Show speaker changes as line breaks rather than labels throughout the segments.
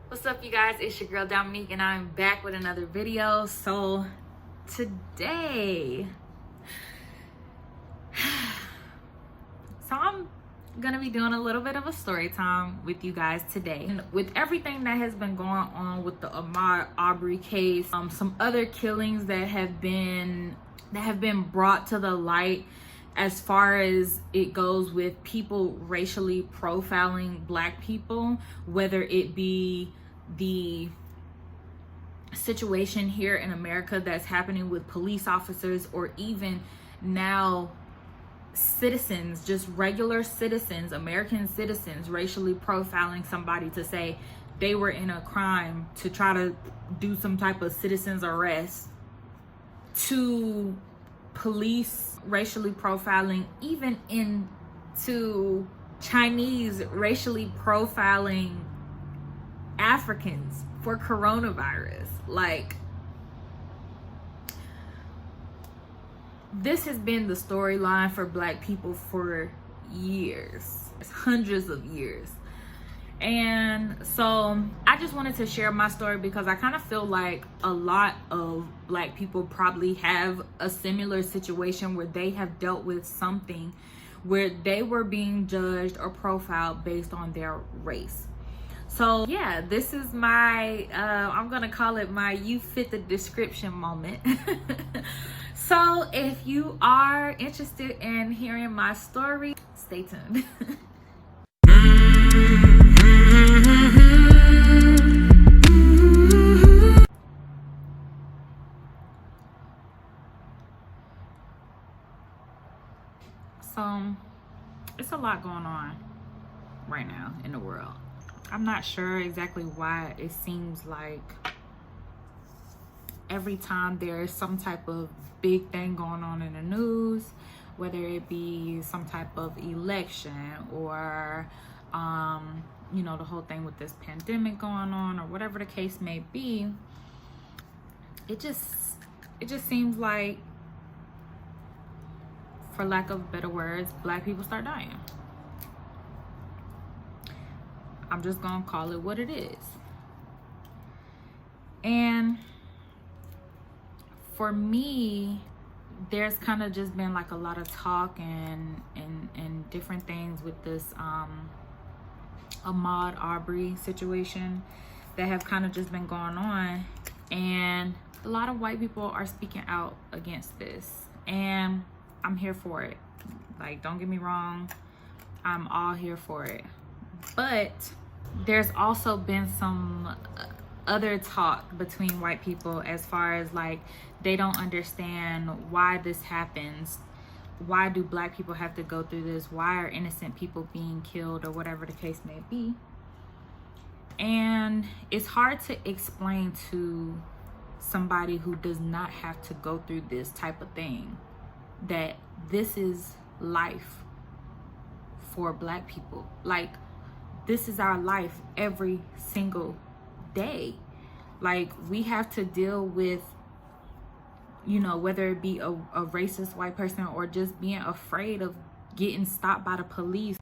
What's up, you guys? It's your girl Dominique and I'm back with another video. So today I'm gonna be doing a little bit of a story time with you guys today. And with everything that has been going on with the Ahmaud Arbery case, some other killings that have been brought to the light as far as it goes with people racially profiling Black people, whether it be the situation here in America that's happening with police officers, or even now citizens, just regular citizens, American citizens, racially profiling somebody to say they were in a crime to try to do some type of citizen's arrest, to police racially profiling even into Chinese racially profiling Africans for coronavirus. Like, this has been the storyline for Black people for years, hundreds of years. And so I just wanted to share my story because I kind of feel like a lot of Black people probably have a similar situation where they have dealt with something where they were being judged or profiled based on their race. So yeah, this is my I'm gonna call it my "you fit the description" moment. So if you are interested in hearing my story, stay tuned. So it's a lot going on right now in the world. I'm not sure exactly why it seems like every time there's some type of big thing going on in the news, whether it be some type of election or you know, the whole thing with this pandemic going on, or whatever the case may be, it just seems like, for lack of better words, Black people start dying. I'm just gonna call it what it is. And for me, there's kind of just been like a lot of talk and different things with this Ahmaud Arbery situation that have kind of just been going on, and a lot of white people are speaking out against this, and I'm here for it. Like, don't get me wrong, I'm all here for it. But there's also been some other talk between white people as far as like, they don't understand why this happens. Why do Black people have to go through this? Why are innocent people being killed, or whatever the case may be? And it's hard to explain to somebody who does not have to go through this type of thing that this is life for Black people. Like, this is our life every single day. Like, we have to deal with, you know, whether it be a racist white person or just being afraid of getting stopped by the police.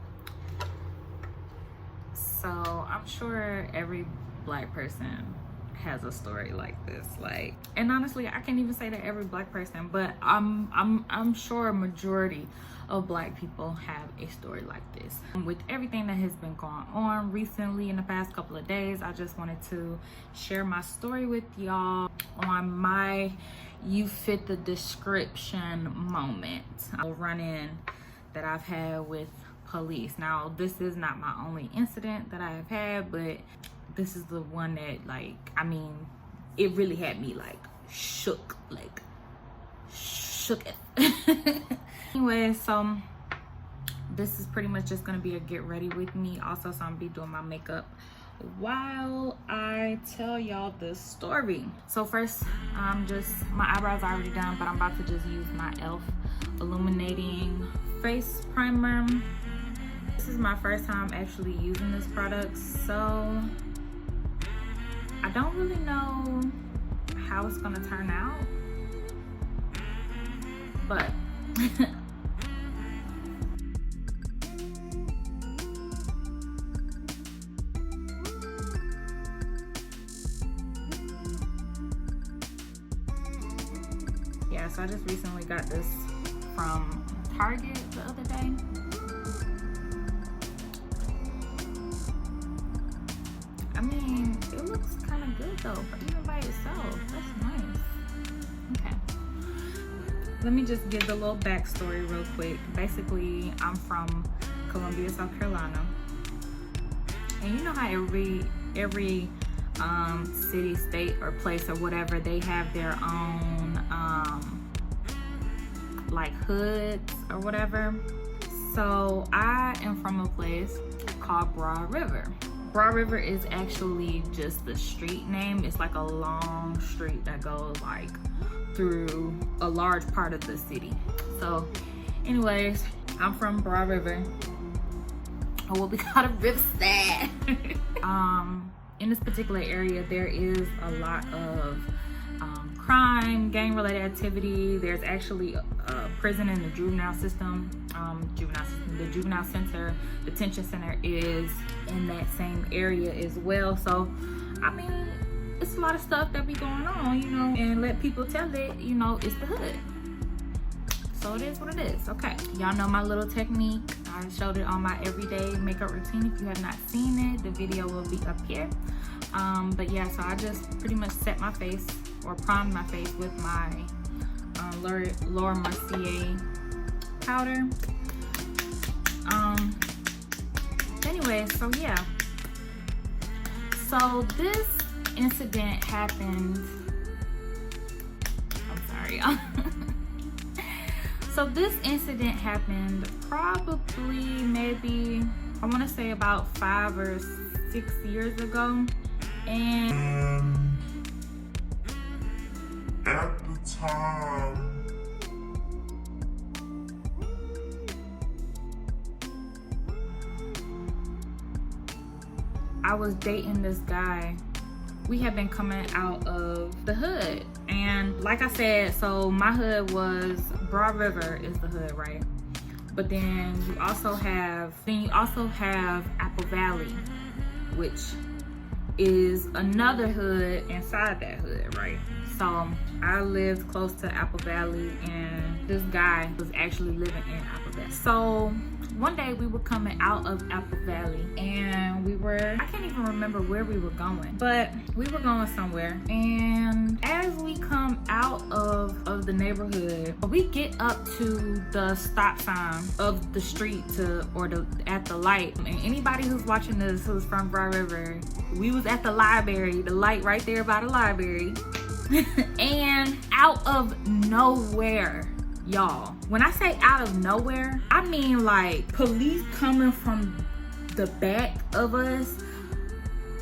So I'm sure every Black person has a story like this. Like, and honestly, I can't even say that every Black person, but I'm sure a majority of Black people have a story like this. With everything that has been going on recently in the past couple of days, I just wanted to share my story with y'all on my "you fit the description" moment. A run-in that I've had with police. Now, this is not my only incident that I have had, but this is the one that, like, I mean, it really had me like shook it. Anyway, so this is pretty much just gonna be a get ready with me. Also, so I'm gonna be doing my makeup while I tell y'all this story. So first, my eyebrows are already done, but I'm about to just use my e.l.f. illuminating face primer. This is my first time actually using this product, so I don't really know how it's gonna turn out, but Yeah, so I just recently got this from Target the other day. I mean, it looks kind of good though, but even by itself, that's nice. Okay. Let me just give the little backstory real quick. Basically, I'm from Columbia, South Carolina. And you know how every city, state, or place or whatever, they have their own like hoods or whatever. So I am from a place called Broad River. Broad River is actually just the street name. It's like a long street that goes like through a large part of the city. So anyways, I'm from Broad River, or what we call a Riverside. In this particular area, there is a lot of crime, gang-related activity. There's actually a prison in the juvenile system. The juvenile center, detention center is in that same area as well. So, I mean, it's a lot of stuff that be going on, you know, and let people tell it, you know, it's the hood. So it is what it is. Okay, y'all know my little technique. I showed it on my everyday makeup routine. If you have not seen it, the video will be up here. But yeah, so I just pretty much set my face or primed my face with my Laura Mercier powder. Anyway, so yeah. So this incident happened, I'm sorry, y'all. So this incident happened probably maybe, I want to say about 5 or 6 years ago. And
at the time,
I was dating this guy. We had been coming out of the hood, and like I said, so my hood was Broad River is the hood, right? But then you also have Apple Valley, which is another hood inside that hood, right? So I lived close to Apple Valley, and this guy was actually living in Apple Valley. So one day we were coming out of Apple Valley, and I can't even remember where we were going, but we were going somewhere. And as we come out of the neighborhood, we get up to the stop sign of the street at the light. And anybody who's watching this who's from Broad River, we was at the library, the light right there by the library. And out of nowhere, y'all, when I say out of nowhere, I mean like police coming from the back of us,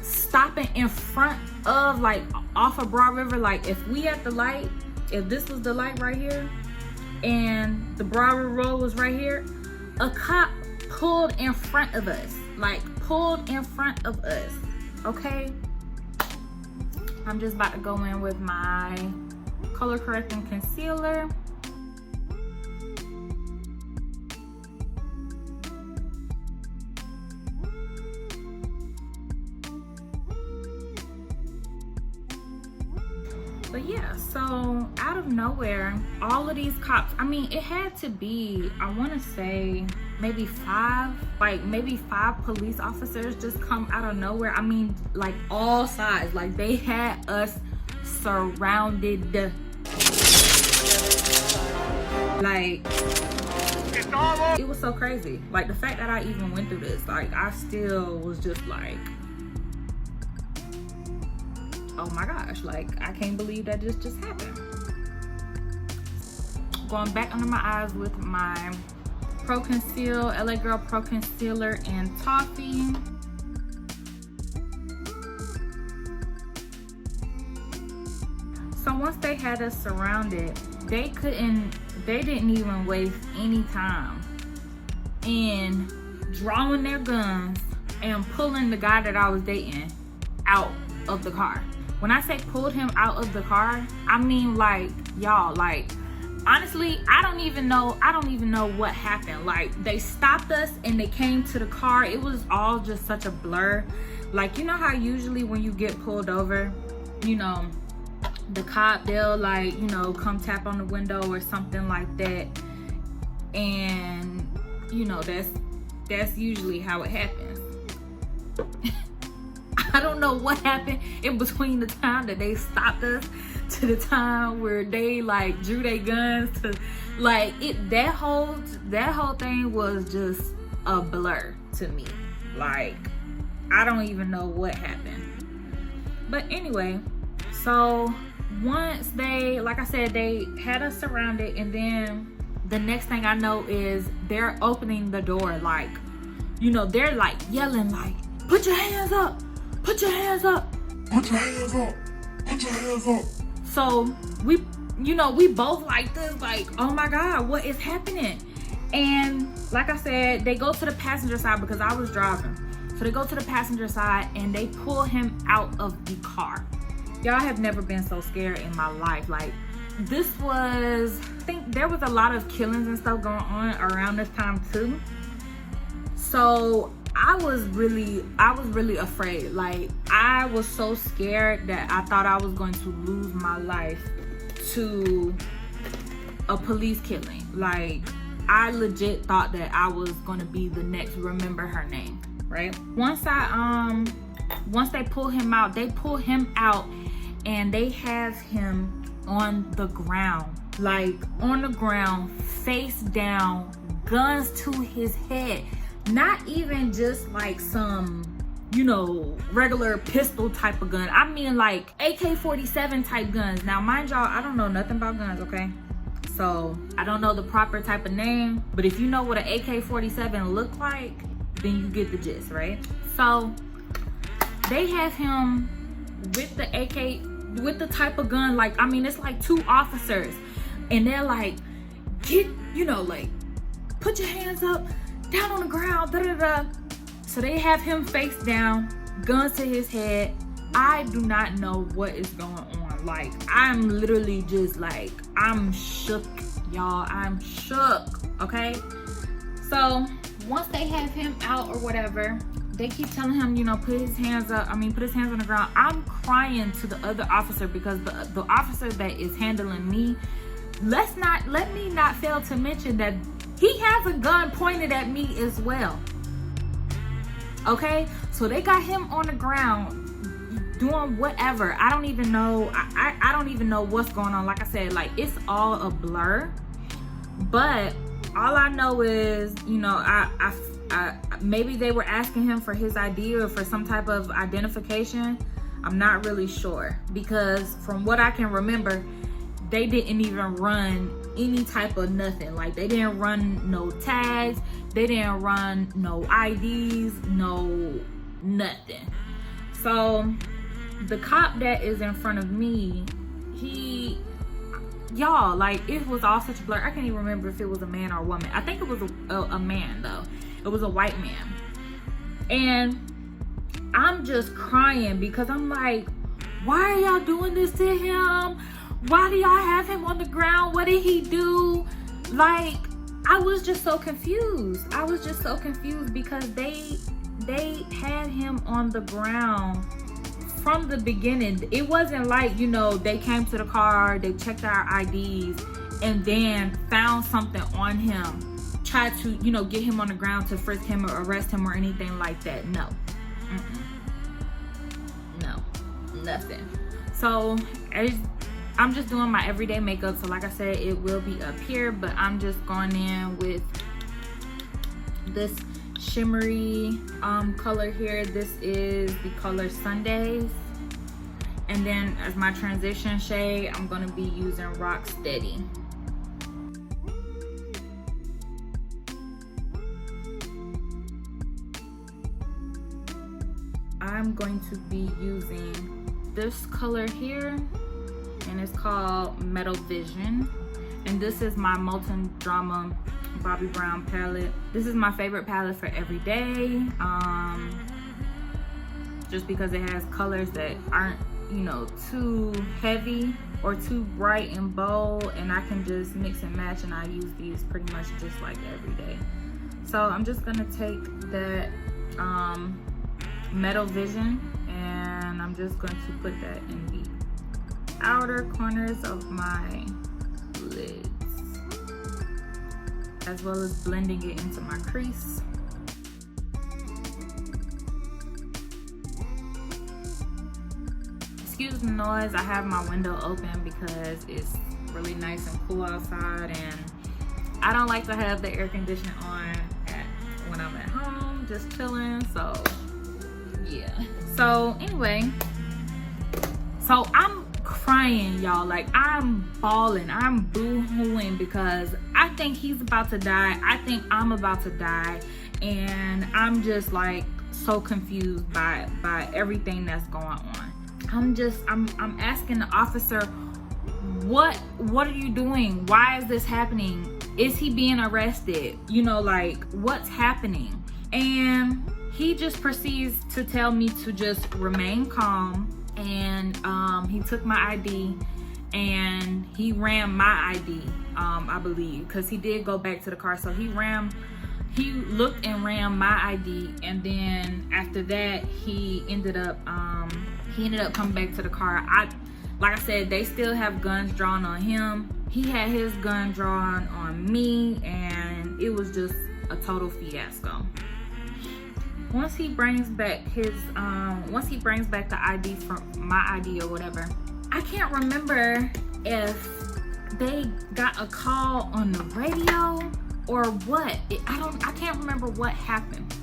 stopping in front of, like, off of Broad River. Like, if we at the light, if this was the light right here and the Broad River Road was right here, a cop pulled in front of us, okay? I'm just about to go in with my color correcting concealer. But yeah, so out of nowhere, all of these cops, I mean, it had to be, I want to say maybe five police officers just come out of nowhere. I mean, like all sides, like they had us surrounded. Like, it was so crazy. Like, the fact that I even went through this, like, I still was just like, oh my gosh, like, I can't believe that this just happened. Going back under my eyes with my Pro Conceal, LA Girl Pro Concealer and Toffee. So once they had us surrounded, they didn't even waste any time in drawing their guns and pulling the guy that I was dating out of the car. When I say pulled him out of the car, I mean, like, y'all, like, honestly, I don't even know what happened. Like, they stopped us and they came to the car. It was all just such a blur. Like, you know how usually when you get pulled over, you know, the cop, they'll like, you know, come tap on the window or something like that. And, you know, that's usually how it happens. I don't know what happened in between the time that they stopped us to the time where they like drew their guns to like it. That whole thing was just a blur to me. Like, I don't even know what happened. But anyway, so once they, like I said, they had us surrounded, and then the next thing I know is they're opening the door, like, you know, they're like yelling like, put your hands up, put your hands up,
Put your hands up. Put your hands up.
So we, you know, we both like this, like, oh my God, what is happening? And like I said, they go to the passenger side because I was driving. So they go to the passenger side and they pull him out of the car. Y'all have never been so scared in my life. Like, this was, I think there was a lot of killings and stuff going on around this time too. So I was really afraid. Like, I was so scared that I thought I was going to lose my life to a police killing. Like, I legit thought that I was gonna be the next remember her name, right? Once they pull him out, and they have him on the ground, like on the ground, face down, guns to his head. Not even just like some, you know, regular pistol type of gun. I mean like AK-47 type guns. Now mind y'all, I don't know nothing about guns, okay? So I don't know the proper type of name, but if you know what an AK-47 look like, then you get the gist, right? So they have him with the AK, with the type of gun, like, I mean, it's like two officers, and they're like, get, you know, like, put your hands up, down on the ground, da da da. So they have him face down, guns to his head. I do not know what is going on. Like, I'm literally just like, I'm shook, y'all. I'm shook, okay? So once they have him out or whatever, they keep telling him, you know, put his hands up. I mean, put his hands on the ground. I'm crying to the other officer because the officer that is handling me, let me not fail to mention that he has a gun pointed at me as well. Okay? So they got him on the ground doing whatever. I don't even know. I don't even know what's going on. Like I said, like, it's all a blur. But all I know is, you know, I maybe they were asking him for his ID or for some type of identification. I'm not really sure, because from what I can remember, they didn't even run any type of nothing. Like, they didn't run no tags, they didn't run no IDs, no nothing. So the cop that is in front of me, y'all, like, it was all such a blur. I can't even remember if it was a man or a woman. I think it was a man though. It was a white man. And I'm just crying because I'm like, why are y'all doing this to him? Why do y'all have him on the ground? What did he do? Like, I was just so confused. I was just so confused because they had him on the ground from the beginning. It wasn't like, you know, they came to the car, they checked our IDs, and then found something on him, tried to, you know, get him on the ground to frisk him or arrest him or anything like that. No. No, nothing. So I'm just doing my everyday makeup. So like I said, it will be up here, but I'm just going in with this shimmery color here. This is the color Sundays, and then as my transition shade, I'm going to be using Rock Steady. I'm going to be using this color here, and it's called Metal Vision, and this is my Molten Drama Bobbi Brown palette. This is my favorite palette for every day, just because it has colors that aren't, you know, too heavy or too bright and bold, and I can just mix and match, and I use these pretty much just like every day. So I'm just gonna take that Metal Vision, and I'm just going to put that in the outer corners of my lids, as well as blending it into my crease. Excuse the noise, I have my window open because it's really nice and cool outside, and I don't like to have the air conditioning on when I'm at home just chilling. So yeah, so anyway, so I'm crying, y'all. Like, I'm bawling, I'm boo-hooing because I think he's about to die. I think I'm about to die, and I'm just like so confused by everything that's going on. I'm asking the officer, what are you doing? Why is this happening? Is he being arrested? You know, like, what's happening? And he just proceeds to tell me to just remain calm. And he took my ID and he ran my ID, I believe, because he did go back to the car. So he looked and ran my ID, and then after that he ended up coming back to the car. Like I said, they still have guns drawn on him. He had his gun drawn on me, and it was just a total fiasco. Once he brings back the ID from my ID or whatever, I can't remember if they got a call on the radio or what. I can't remember what happened.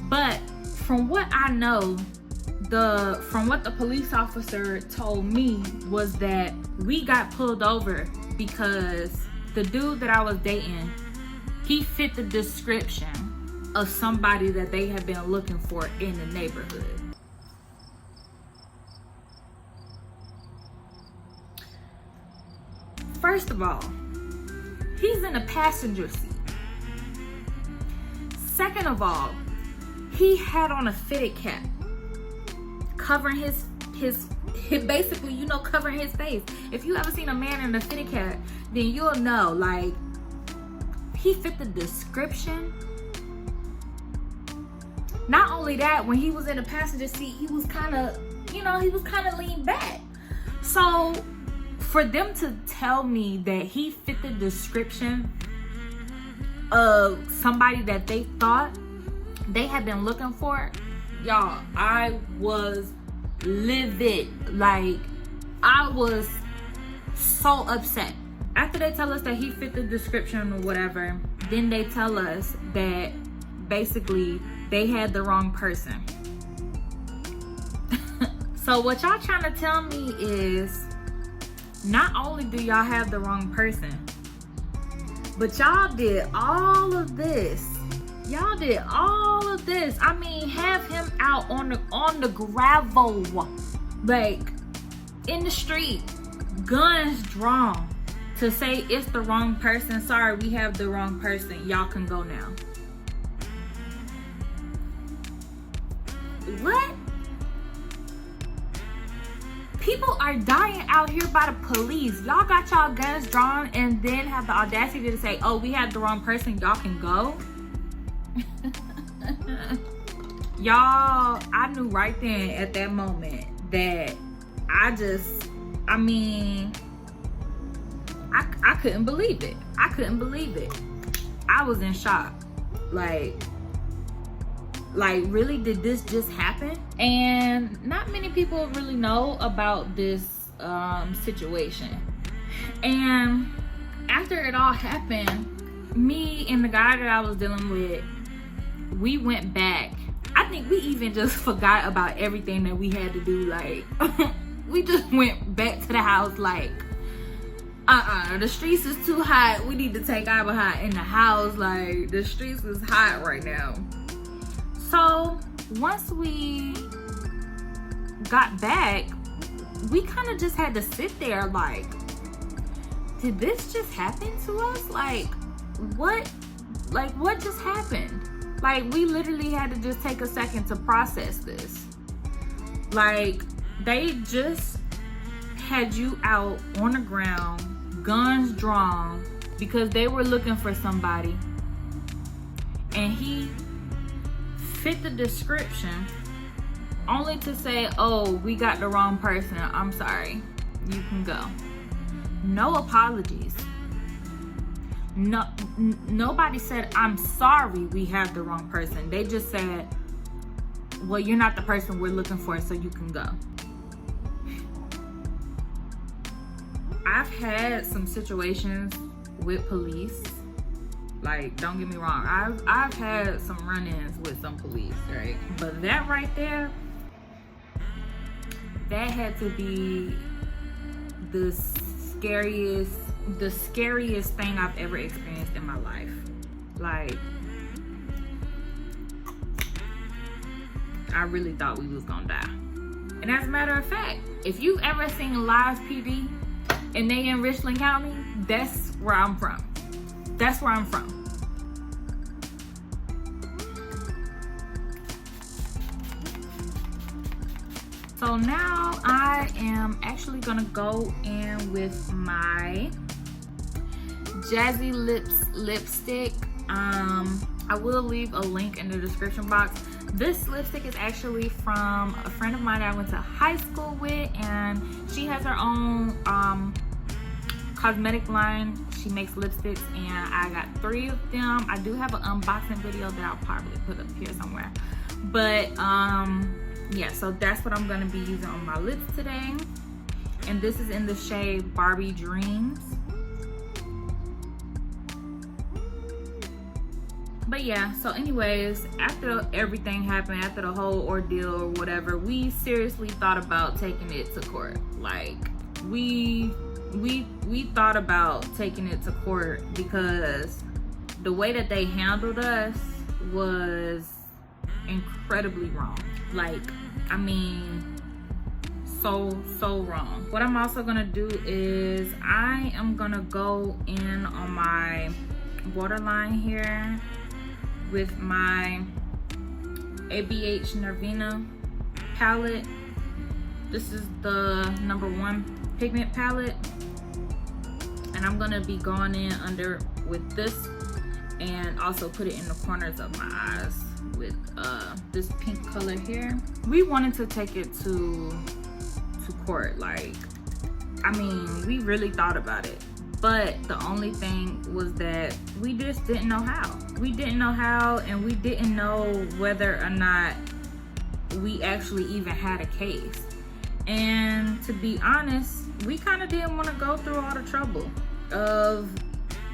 But from what I know, from what the police officer told me was that we got pulled over because the dude that I was dating, he fit the description of somebody that they have been looking for in the neighborhood. First of all, he's in the passenger seat. Second of all, he had on a fitted cap, covering his basically, you know, covering his face. If you ever seen a man in a fitted cap, then you'll know, like, he fit the description. Not only that, when he was in the passenger seat, he was kind of leaned back. So for them to tell me that he fit the description of somebody that they thought they had been looking for, y'all, I was livid. Like, I was so upset. After they tell us that he fit the description or whatever, then they tell us that basically they had the wrong person. So what y'all trying to tell me is, not only do y'all have the wrong person, but y'all did all of this. Y'all did all of this. I mean, have him out on the gravel, like in the street, guns drawn, to say it's the wrong person. Sorry, we have the wrong person. Y'all can go now. What? People are dying out here by the police. Y'all got y'all guns drawn and then have the audacity to say, oh, we had the wrong person, y'all can go? Y'all, I knew right then at that moment that I couldn't believe it. I couldn't believe it. I was in shock. Like, really, did this just happen? And not many people really know about this situation. And after it all happened, me and the guy that I was dealing with, we went back. I think we even just forgot about everything that we had to do. Like, we just went back to the house like, the streets is too hot. We need to take our behind in the house. Like, the streets is hot right now. So once we got back, we kind of just had to sit there like, did this just happen to us? Like, what just happened? Like, we literally had to just take a second to process this. Like, they just had you out on the ground, guns drawn, because they were looking for somebody, and he fit the description, only to say, oh, we got the wrong person. I'm sorry. you can go. No apologies. Nobody said, I'm sorry, we have the wrong person. They just said, well, you're not the person we're looking for, so you can go. I've had some situations with police. Like, don't get me wrong, I've had some run-ins with some police, right? But that right there, that had to be the scariest thing I've ever experienced in my life. Like, I really thought we was gonna die. And as a matter of fact, if you've ever seen live PD and they in Richland County, that's where I'm from. That's where I'm from. So now I am actually gonna go in with my Jazzy Lips lipstick. I will leave a link in the description box. This lipstick is actually from a friend of mine that I went to high school with, and she has her own cosmetic line. She makes lipsticks, and I got 3 of them. I do have an unboxing video that I'll probably put up here somewhere. But yeah, so that's what I'm gonna be using on my lips today. And this is in the shade Barbie Dreams. But yeah, so anyways, after everything happened, after the whole ordeal or whatever, we seriously thought about taking it to court. Like, we thought about taking it to court because the way that they handled us was incredibly wrong. Like, I mean, so wrong. What I'm also gonna do is I am gonna go in on my waterline here with my ABH Nervina palette. This is the #1 pigment palette, and I'm gonna be going in under with this and also put it in the corners of my eyes with this pink color here. We wanted to take it to court. Like, I mean, we really thought about it, but the only thing was that we just didn't know how. We didn't know how, and we didn't know whether or not we actually even had a case. And to be honest, we kind of didn't want to go through all the trouble of,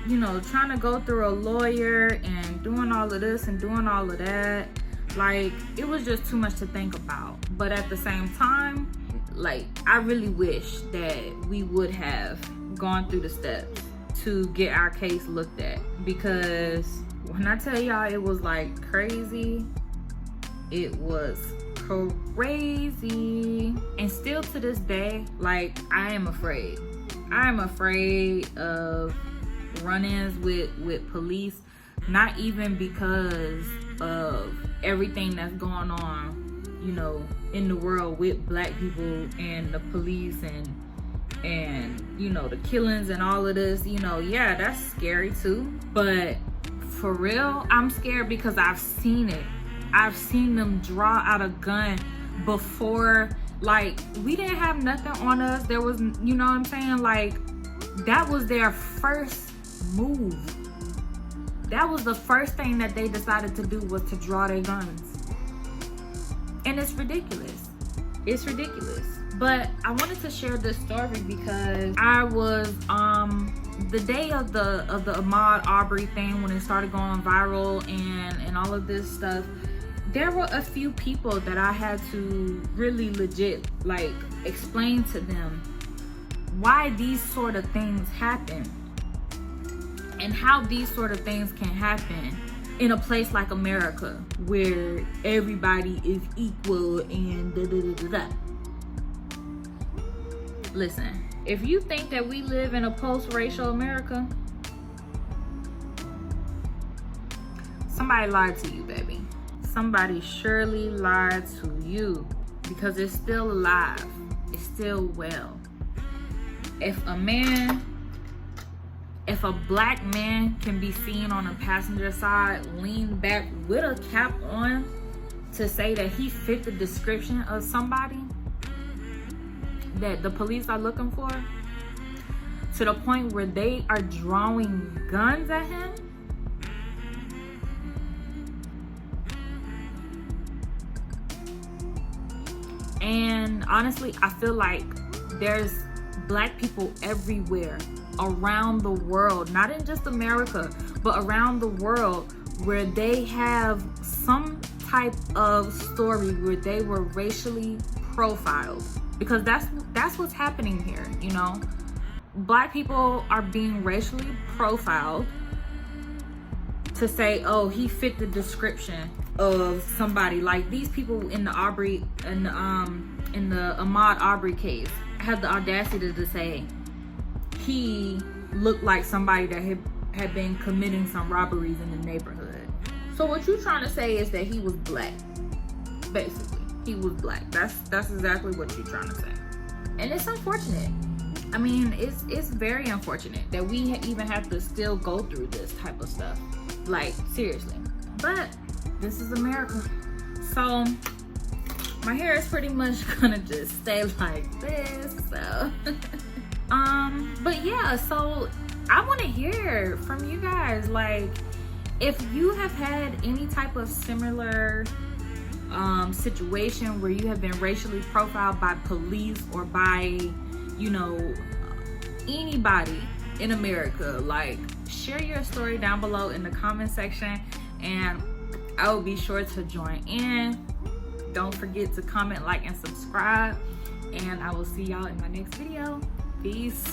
you know, trying to go through a lawyer and doing all of this and doing all of that. Like, it was just too much to think about. But at the same time, like, I really wish that we would have gone through the steps to get our case looked at, because when I tell y'all it was like crazy, it was crazy. And still to this day, like, I am afraid of run-ins with police, not even because of everything that's going on, you know, in the world with black people and the police and you know, the killings and all of this. You know, yeah, that's scary too, but for real, I'm scared because I've seen it. I've seen them draw out a gun before. Like, we didn't have nothing on us. There was, you know what I'm saying, like, that was their first move. That was the first thing that they decided to do, was to draw their guns. And it's ridiculous. It's ridiculous. But I wanted to share this story because I was the day of the Ahmaud Arbery thing, when it started going viral and all of this stuff, there were a few people that I had to really legit, like, explain to them why these sort of things happen and how these sort of things can happen in a place like America, where everybody is equal and da da da da da. Listen, if you think that we live in a post-racial America, somebody lied to you, baby. Somebody surely lied to you, because it's still alive. It's still well. If a black man can be seen on a passenger side, lean back with a cap on, to say that he fit the description of somebody, that the police are looking for, to the point where they are drawing guns at him. And honestly, I feel like there's Black people everywhere around the world, not in just America, but around the world, where they have some type of story where they were racially profiled, because that's what's happening here. You know, Black people are being racially profiled to say, oh, he fit the description of somebody. Like these people in the Aubrey and in the Ahmaud Arbery case had the audacity to say he looked like somebody that had been committing some robberies in the neighborhood. So what you're trying to say is that he was Black. Basically, he was Black. That's exactly what you're trying to say. And it's unfortunate. I mean, it's very unfortunate that we even have to still go through this type of stuff. Like, seriously. But this is America. So my hair is pretty much gonna just stay like this. So but yeah, so I want to hear from you guys, like, if you have had any type of similar situation where you have been racially profiled by police or by, you know, anybody in America. Like, share your story down below in the comment section, and I will be sure to join in. Don't forget to comment, like, and subscribe, and I will see y'all in my next video. Peace.